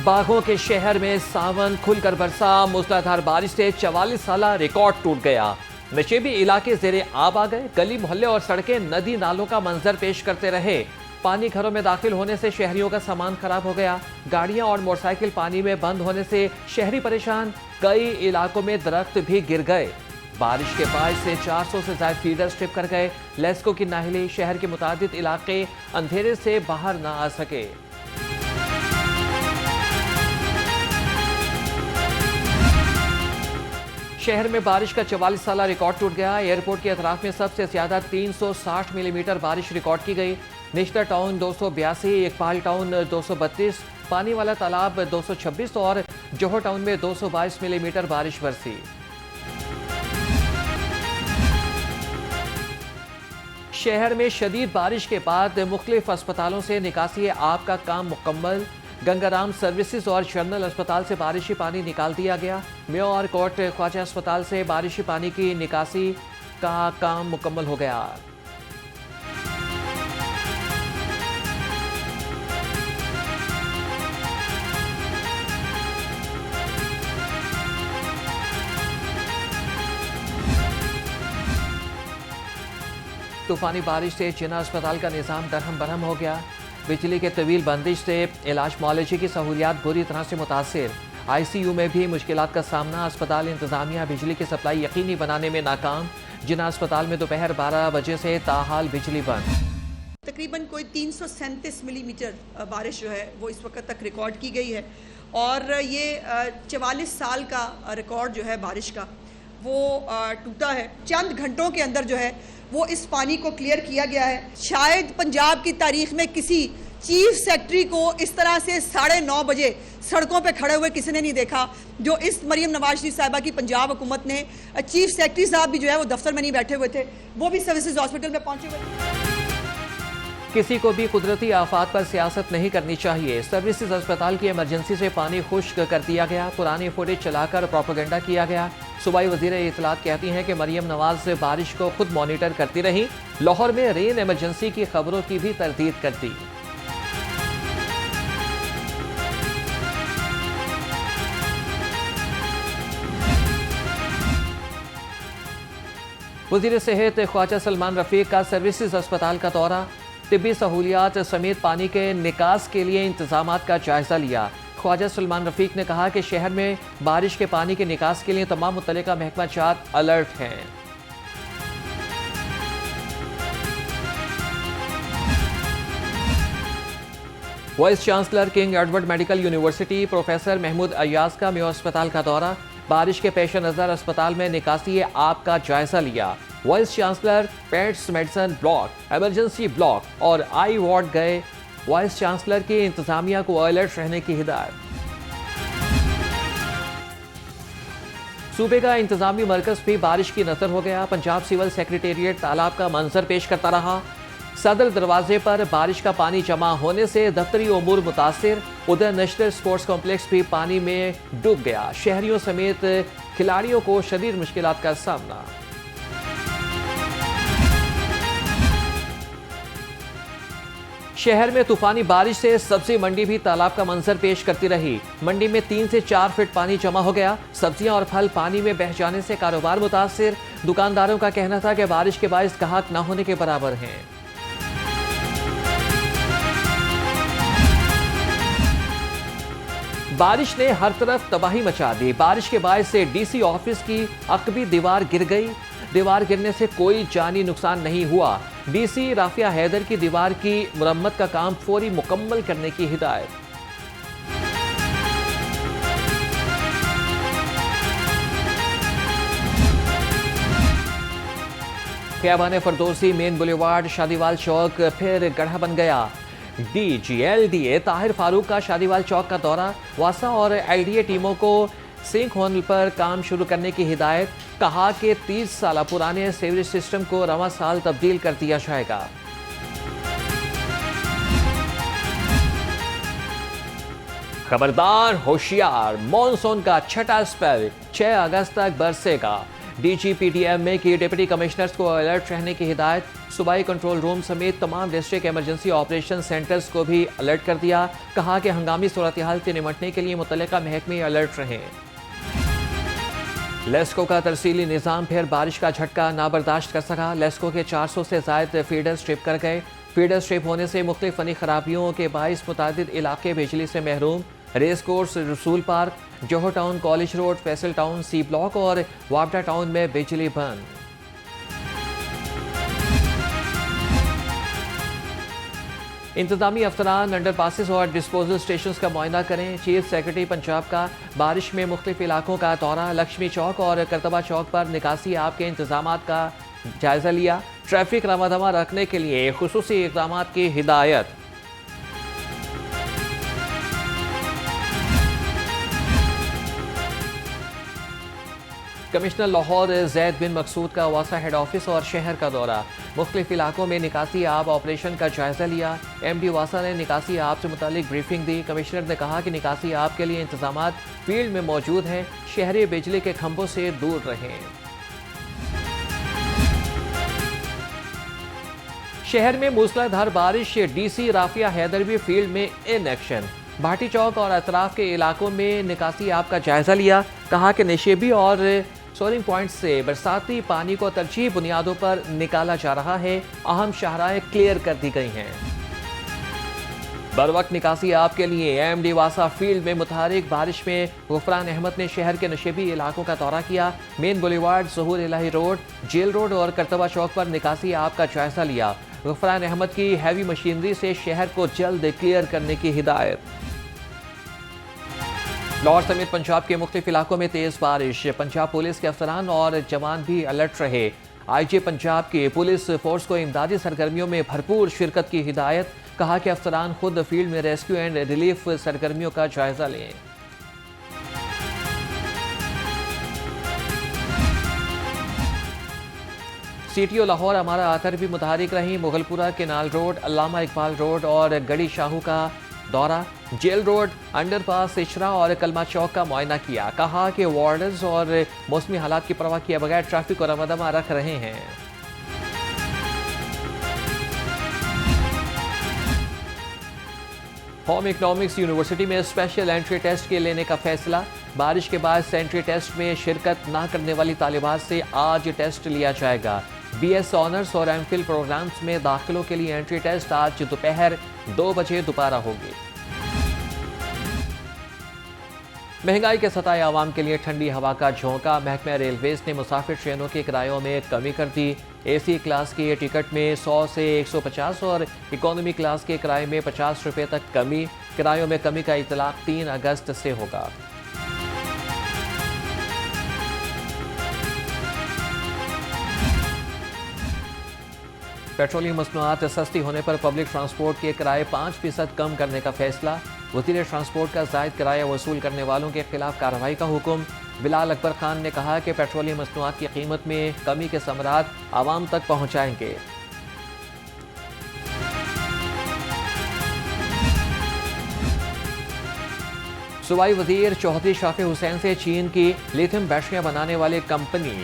बागों के शहर में सावन खुलकर बरसा। मूसलाधार बारिश से 44 साला रिकॉर्ड टूट गया। नशेबी इलाके जेरे आब आ गए। गली मोहल्ले और सड़कें नदी नालों का मंजर पेश करते रहे। पानी घरों में दाखिल होने से शहरियों का सामान खराब हो गया। गाड़ियां और मोटरसाइकिल पानी में बंद होने से शहरी परेशान। कई इलाकों में दरख्त भी गिर गए। बारिश के बाद से 400 से ज्यादा फीडर स्ट्रिप कर गए। लेस्को की नाहिली शहर के मुतादिद इलाके अंधेरे से बाहर ना आ सके। शहर में बारिश का 44 साला रिकॉर्ड टूट गया। एयरपोर्ट के अतराफ में सबसे ज्यादा 360 मिलीमीटर बारिश रिकॉर्ड की गई। निश्तर टाउन 282, इकबाल टाउन 232, पानी वाला तालाब 226 और जोहर टाउन में 222 मिलीमीटर बारिश बरसी। शहर में शदीद बारिश के बाद मुख्तलिफ अस्पतालों से निकासी आब का काम मुकम्मल। गंगाराम सर्विसेज और जनरल अस्पताल से बारिशी पानी निकाल दिया गया। मेयो और कोट ख्वाजा अस्पताल से बारिशी पानी की निकासी का काम मुकम्मल हो गया। तूफानी बारिश से जिना अस्पताल का निज़ाम दरहम बरहम हो गया। बिजली के तवील बंदिश से इलाज मुआलजे की सहूलियात बुरी तरह से मुतासिर। ICU में भी मुश्किलात का सामना। अस्पताल इंतजामिया बिजली की सप्लाई यकीनी बनाने में नाकाम। जिना अस्पताल में दोपहर 12 बजे से ताहाल बिजली बंद। तकरीबन कोई 337 मिलीमीटर बारिश जो है वो इस वक्त तक रिकॉर्ड की गई है और ये 44 साल का रिकॉर्ड जो है बारिश का वो टूटा है। चंद घंटों के अंदर जो है वो इस पानी को क्लियर किया गया है। शायद पंजाब की तारीख में किसी चीफ सेक्रेटरी को इस तरह से 9:30 बजे सड़कों पे खड़े हुए किसी ने नहीं देखा। जो इस मरियम नवाज शरीफ साहिबा की पंजाब हुकूमत ने, चीफ सेक्रेटरी साहब भी जो है वो दफ्तर में नहीं बैठे हुए थे, वो भी सर्विसेज हॉस्पिटल में पहुंचे हुए थे। किसी को भी कुदरती आफात पर सियासत नहीं करनी चाहिए। सर्विसेज अस्पताल की इमरजेंसी से पानी खुश्क कर दिया गया। पुरानी फुटेज चलाकर प्रोपेगेंडा किया गया। सूबाई वजीर इत्तलात कहती हैं कि मरियम नवाज बारिश को खुद मॉनिटर करती रही। लाहौर में रेन इमरजेंसी की खबरों की भी तरदीद करती। वजीर सेहत ख्वाजा सलमान रफीक का सर्विसेज अस्पताल का दौरा। तिब्बी सहूलियात समेत पानी के निकास के लिए इंतजामात का जायजा लिया। ख्वाजा सलमान रफीक ने कहा कि शहर में बारिश के पानी के निकास के लिए तमाम मुतल्लिका महकमा जात अलर्ट हैं। Vice chancellor King Edward medical university professor Mahmood Ayyaz का मेयो अस्पताल का दौरा। बारिश के पेश नज़र अस्पताल में निकासी आब का जायजा लिया। Vice chancellor pets medicine block, emergency block और आई वार्ड गए। वाइस चांसलर की इंतजामिया को अलर्ट रहने की हिदायत। सूबे का इंतजामी मरकज भी बारिश की नजर हो गया। पंजाब सिविल सेक्रेटेरिएट तालाब का मंजर पेश करता रहा। सदर दरवाजे पर बारिश का पानी जमा होने से दफ्तरी उमूर मुतासिर। उधर नेशनल स्पोर्ट्स कॉम्प्लेक्स भी पानी में डूब गया। शहरियों समेत खिलाड़ियों को शदीद मुश्किलात का सामना। शहर में तूफानी बारिश से सब्जी मंडी भी तालाब का मंजर पेश करती रही। मंडी में 3 से 4 फीट पानी जमा हो गया। सब्जियां और फल पानी में बह जाने से कारोबार मुतासिर। दुकानदारों का कहना था कि बारिश के बायस ग्राहक न होने के बराबर हैं। बारिश ने हर तरफ तबाही मचा दी। बारिश के बायस से DC ऑफिस की अकबी दीवार गिर गई। दीवार गिरने से कोई जानी नुकसान नहीं हुआ। DC राफिया हैदर की दीवार की मुरम्मत का काम फौरी मुकम्मल करने की हिदायत। ख़ियाबान फरदौसी मेन बुलेवार्ड शादीवाल चौक फिर गढ़ा बन गया। DGLDA ताहिर फारूक का शादीवाल चौक का दौरा। वासा और LDA टीमों को सिंक होल पर काम शुरू करने की हिदायत। कहा कि 30 साल पुराने सीवरेज सिस्टम को रवां साल तब्दील कर दिया जाएगा। खबरदार होशियार, मॉनसून का छठा स्पेल 6 अगस्त तक बरसेगा। DGPDM की डिप्टी कमिश्नर्स को अलर्ट रहने की हिदायत। सूबाई कंट्रोल रूम समेत तमाम डिस्ट्रिक्ट इमरजेंसी ऑपरेशन सेंटर्स को भी अलर्ट कर दिया। कहा कि हंगामी सूरत हाल से निपटने के लिए मुतल्लिका महकमे अलर्ट रहें। लेस्को का तरसीली निज़ाम फिर बारिश का झटका ना बर्दाश्त कर सका। लेस्को के 400 से ज़ायद फीडर स्ट्रिप कर गए। फीडर स्ट्रिप होने से मुख्तलिफ फनी खराबियों के बाइस मुतादिद इलाके बिजली से महरूम। Race course, Rasool park, Johar town, college road, Faisal town, C block और वापडा टाउन में बिजली बंद। इंतजामी अफसरान अंडर पासिस और डिस्पोजल स्टेशन का मुआयना करें। चीफ सेक्रेटरी पंजाब का बारिश में मुख्तलिफ इलाकों का दौरा। लक्ष्मी चौक और करतबा चौक पर निकासी आब के इंतजाम का जायजा लिया। ट्रैफिक रवादमा रखने के लिए खुसूसी इक़दाम की हिदायत। कमिश्नर लाहौर जैद बिन मकसूद का वासा हेड ऑफिस और शहर का दौरा। मुख्तलिफ इलाकों में निकासी आब ऑपरेशन का जायजा लिया। MD वासा ने निकासी आब से मुतालिक ब्रीफिंग दी। कमिश्नर ने कहा कि निकासी आब के लिए इंतजाम फील्ड में मौजूद हैं। शहरी बिजली के खंभों से दूर रहें। शहर में मूसलाधार बारिश। DC राफिया हैदर भी फील्ड में इन एक्शन। भाटी चौक और अतराफ के इलाकों में निकासी आब का जायजा लिया। कहा कि निशेबी और सोलिंग पॉइंट से बरसाती पानी को तरजीह बुनियादों पर निकाला जा रहा है। अहम शाहराएं क्लियर कर दी गई हैं। बर वक्त निकासी आब के लिए MD वासा फील्ड में मुतहरिक। बारिश में गुफरान अहमद ने शहर के नशेबी इलाकों का दौरा किया। मेन बुलेवार्ड, ज़हूर इलाही रोड, जेल रोड और करतबा चौक पर निकासी आब का जायजा लिया। गुफरान अहमद की हैवी मशीनरी से शहर को जल्द क्लियर करने की हिदायत। लाहौर समेत पंजाब के मुख्तलिफ इलाकों में तेज बारिश। पंजाब पुलिस के अफसरान और जवान भी अलर्ट रहे। IG पंजाब की पुलिस फोर्स को इमदादी सरगर्मियों में भरपूर शिरकत की हिदायत। कहा कि अफसरान खुद फील्ड में रेस्क्यू एंड रिलीफ सरगर्मियों का जायजा लें। CTO लाहौर अमारा आतर भी मुतहरिक रही। मुगलपुरा, केनाल रोड, अल्लामा इकबाल रोड और गड़ी शाहू का दौरा। जेल रोड, अंडरपास, इशरा और कलमा चौक का मुआयना किया। कहा कि वार्डर्स और मौसमी हालात की परवाह किए बगैर ट्रैफिक को रवादमा रख रहे हैं। होम इकोनॉमिक्स यूनिवर्सिटी में स्पेशल एंट्री टेस्ट के लेने का फैसला। बारिश के बाद सेंट्री टेस्ट में शिरकत न करने वाली तालिबात से आज टेस्ट लिया जाएगा। BS ऑनर्स और MPhil प्रोग्राम्स में दाखिलों के लिए एंट्री टेस्ट आज दोपहर 2 बजे दोबारा होगी। महंगाई के सताए आवाम के लिए ठंडी हवा का झोंका। महकमा रेलवेज ने मुसाफिर ट्रेनों के किरायों में कमी कर दी। AC क्लास के टिकट में 100 से 150 और इकोनॉमी क्लास के किराए में 50 रुपये तक कमी। किरायों में कमी का इतलाक 3 अगस्त से होगा। पेट्रोलियम मसनूआत सस्ती होने पर पब्लिक ट्रांसपोर्ट के किराए 5% कम करने का फैसला। वज़ीर ट्रांसपोर्ट का जायद किराया वसूल करने वालों के खिलाफ कार्रवाई का हुक्म। बिलाल अकबर खान ने कहा कि पेट्रोलियम मसनूआत की कीमत में कमी के समरात आवाम तक पहुँचाएंगे। सूबाई वजीर चौधरी शाफी हुसैन से चीन की लिथियम बैटरियां बनाने वाली कंपनी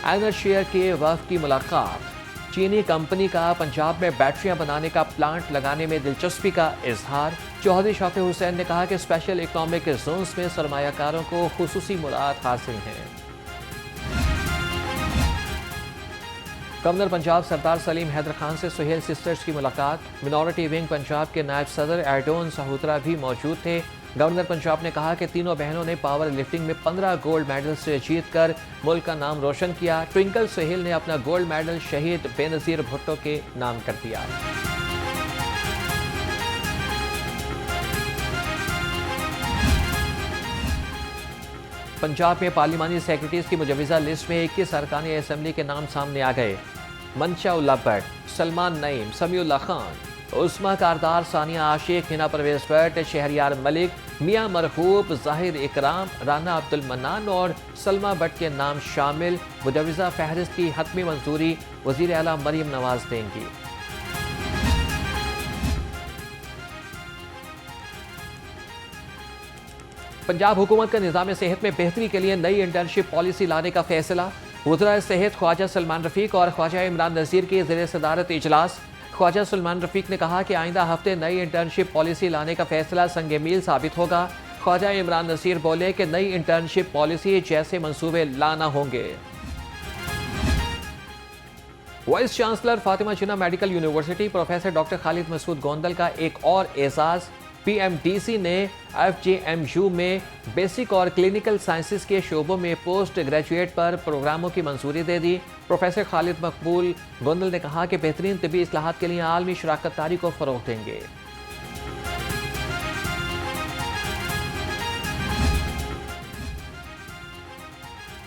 एनर्शेयर के वफ़द की मुलाकात। चीनी कंपनी का पंजाब में बैटरियां बनाने का प्लांट लगाने में दिलचस्पी का इजहार। चौधरी शाफी हुसैन ने कहा कि स्पेशल इकोनॉमिक जोन्स में सरमायाकारों को खुसूसी मुराद हासिल हैं। गवर्नर पंजाब सरदार सलीम हैदर खान से सुहेल सिस्टर्स की मुलाकात। मिनॉरिटी विंग पंजाब के नायब सदर एडोन साहूत्रा भी मौजूद थे। गवर्नर पंजाब ने कहा कि तीनों बहनों ने पावर लिफ्टिंग में 15 गोल्ड मेडल से जीतकर मुल्क का नाम रोशन किया। ट्विंकल सुहेल ने अपना गोल्ड मेडल शहीद बेनज़ीर भुट्टो के नाम कर दिया। पंजाब में पार्लिमानी सेक्रेटरीज की मुजवज़ा लिस्ट में 21 अरकान असम्बली के नाम सामने आ गए। मंशा उल्ला भट्ट, सलमान नईम, समीउल्लाह खान, उस्मा कारदार, सानिया आशिक, हिना परवेज भट्ट, शहरियार मलिक, मियां मरहूब, जाहिर इकराम, राना अब्दुल मन्नान और सलमा भट्ट के नाम शामिल। मुजवज़ा फहरिस्त की हतमी मंजूरी वज़ीर आला मरीम नवाज देंगी। पंजाब हुकूमत का निज़ाम सेहत में बेहतरी के लिए नई इंटर्नशिप पॉलिसी लाने का फैसला। वज़रा सेहत ख्वाजा सलमान रफ़ीक और ख्वाजा इमरान नज़ीर की ज़ेर सदारत इजलास। ख्वाजा सलमान रफ़ीक ने कहा कि आइंदा हफ्ते नई इंटर्नशिप पॉलिसी लाने का फैसला संग मील साबित होगा। ख्वाजा इमरान नज़ीर बोले कि नई इंटर्नशिप पॉलिसी जैसे मंसूबे लाना होंगे। Vice chancellor Fatima Jinnah medical university professor doctor Khalid Masood Gondal का एक और एजाज। PMDC ने FJMU में बेसिक और क्लिनिकल साइंसेज के शोबों में पोस्ट ग्रेजुएट पर प्रोग्रामों की मंजूरी दे दी। प्रोफेसर खालिद मकबूल गोंदल ने कहा कि बेहतरीन तिबी इस्लाहात के लिए आलमी शराकतदारी को फरोग देंगे।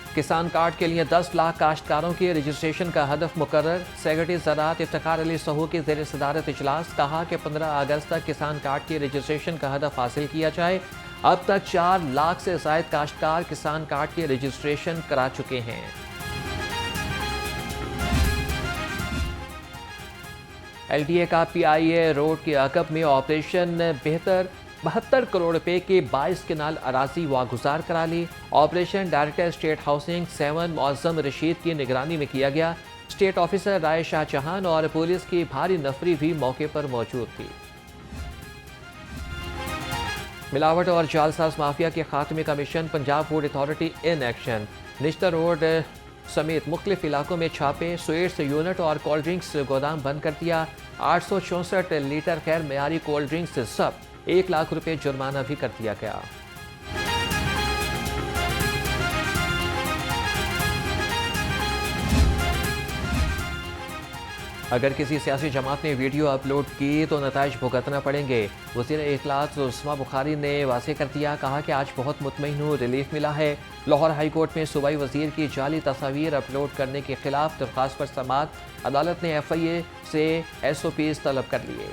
किसान कार्ड के लिए 10 लाख काश्तकारों की रजिस्ट्रेशन का हदफ मुकर्रर। सेक्रेटरी ज़राअत इफ्तिखार अली सहू की ज़ेर सदारत इजलास। कहा कि 15 अगस्त तक किसान कार्ड की रजिस्ट्रेशन का हदफ हासिल किया जाए। अब तक 4 लाख से ज़ायद काश्तकार किसान कार्ड की रजिस्ट्रेशन करा चुके हैं। LDA का PIA रोड के अकब में ऑपरेशन बेहतर 72 करोड़ रुपए के 22 किनाल अराजी वागुजार करा ली। Operation director state housing 7 Moazzam Rashid की निगरानी में किया गया। स्टेट ऑफिसर राय शाहजहान और पुलिस की भारी नफरी भी मौके पर मौजूद थी। मिलावट और जालसाज माफिया के खात्मे का mission Punjab food authority in action. Nishtar road समेत मुख्तलिफ इलाकों में छापे। स्वीट्स यूनिट और कोल्ड ड्रिंक्स गोदाम बंद कर दिया। 864 लीटर गैर मयारी कोल्ड ड्रिंक्स सब 1 लाख रुपए जुर्माना भी कर दिया गया। अगर किसी सियासी जमात ने वीडियो अपलोड की तो नताइज भुगतना पड़ेंगे। वज़ीर इखलास उस्मा बुखारी ने वाज़ेह कर दिया। कहा कि आज बहुत मुतमईन हूँ, रिलीफ मिला है। लाहौर हाई कोर्ट में सूबाई वज़ीर की जाली तस्वीर अपलोड करने के खिलाफ दरख्वास्त पर समाअत। अदालत ने FIA से SOPs तलब कर लिए।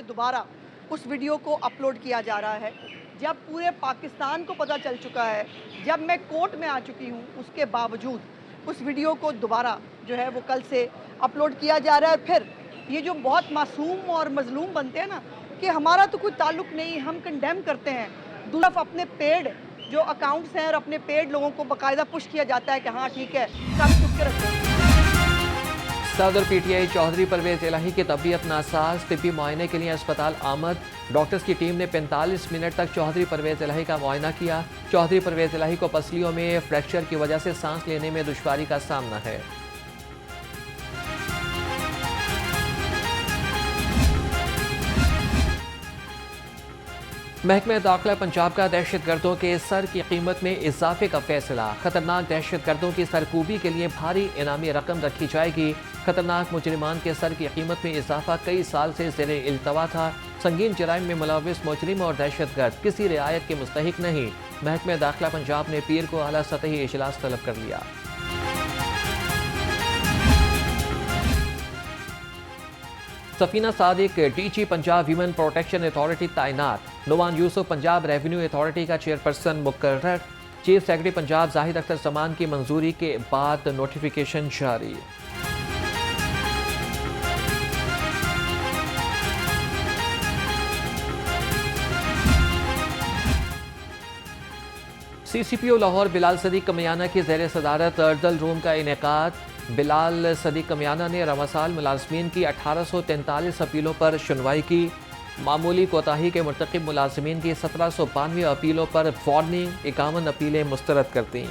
दोबारा उस वीडियो को अपलोड किया जा रहा है जब पूरे पाकिस्तान को पता चल चुका है, जब मैं कोर्ट में आ चुकी हूँ, उसके बावजूद उस वीडियो को दोबारा जो है वो कल से अपलोड किया जा रहा है। फिर ये जो बहुत मासूम और मजलूम बनते हैं ना कि हमारा तो कोई ताल्लुक नहीं, हम कंडेम करते हैं। दूसरा अपने पेड जो अकाउंट्स हैं और अपने पेड लोगों को बाकायदा पुश किया जाता है कि हाँ ठीक है सब चुप के रखो। सदर PTI चौधरी परवेज इलाही की तबीयत नासाज। तिब्बी मुआयने के लिए अस्पताल आमद। डॉक्टर्स की टीम ने 45 मिनट तक चौधरी परवेज इलाही का मुआयना किया। चौधरी परवेज इलाही को पसलियों में फ्रैक्चर की वजह से सांस लेने में दुश्वारी का सामना है। महकमे दाखिला पंजाब का दहशतगर्दों के सर की कीमत में इजाफे का फैसला। खतरनाक दहशतगर्दों की सरकूबी के लिए भारी इनामी रकम रखी जाएगी। खतरनाक मुजरिमान के सर की कीमत में इजाफा कई साल से ज़ेरे इल्तवा था। संगीन जराइम में मुलविस मुजरिम और दहशतगर्द किसी रियायत के मुस्तहिक नहीं। महकमे दाखिला पंजाब ने पीर को आला सतही इजलास तलब कर लिया। Safina Sadiq DG Punjab women protection authority तैनात। नुमान यूसुफ पंजाब रेवेन्यू अथॉरिटी का चेयरपर्सन मुकर्रर। चीफ सेक्रेटरी पंजाब जाहिद अख्तर समान की मंजूरी के बाद नोटिफिकेशन जारी। CCPO लाहौर बिलाल सदीक कमियाना की ज़ेर सदारत अर्दल रूम का इनेकाद। बिलाल सदीक कमियाना ने रवासाल मुलाजमीन की 1843 अपीलों पर सुनवाई की। मामूली कोताही के मुर्तकिब मुलाजमीन की 1792 अपीलों पर वार्निंग। 51 अपीलें मुस्तरद कर दी।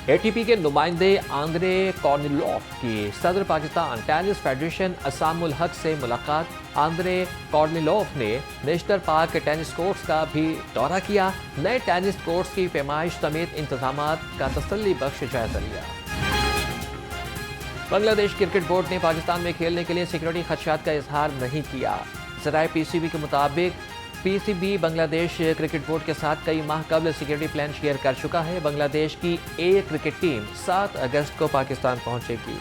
ATP के नुमाइंदे आंद्रे कॉर्निलोफ की सदर पाकिस्तान टेनिस फेडरेशन असामुल हक से मुलाकात। आंद्रे कॉर्निलोफ ने नेशनल पार्क टेनिस कोर्ट्स का भी दौरा किया। नए टेनिस कोर्ट्स की पैमाइश समेत इंतजामात का तसल्ली बख्श जायजा लिया। बांग्लादेश क्रिकेट बोर्ड ने पाकिस्तान में खेलने के लिए सिक्योरिटी खदशात का इजहार नहीं किया। ज़राए PCB के मुताबिक PCB बांग्लादेश क्रिकेट बोर्ड के साथ कई माह कबल सिक्योरिटी प्लान शेयर कर चुका है। बांग्लादेश की एक क्रिकेट टीम 7 अगस्त को पाकिस्तान पहुंचेगी।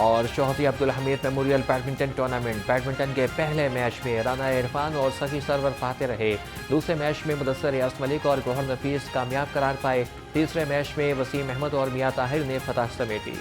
और Chaudhry Abdul Hamid memorial badminton tournament badminton के पहले मैच में राना इरफान और सखी सरवर फाते रहे। दूसरे मैच में मुदस्सर रियाज मलिक और गौहर नफीस कामयाब करार पाए। तीसरे मैच में वसीम अहमद और मियां ताहिर ने फतह समेटी।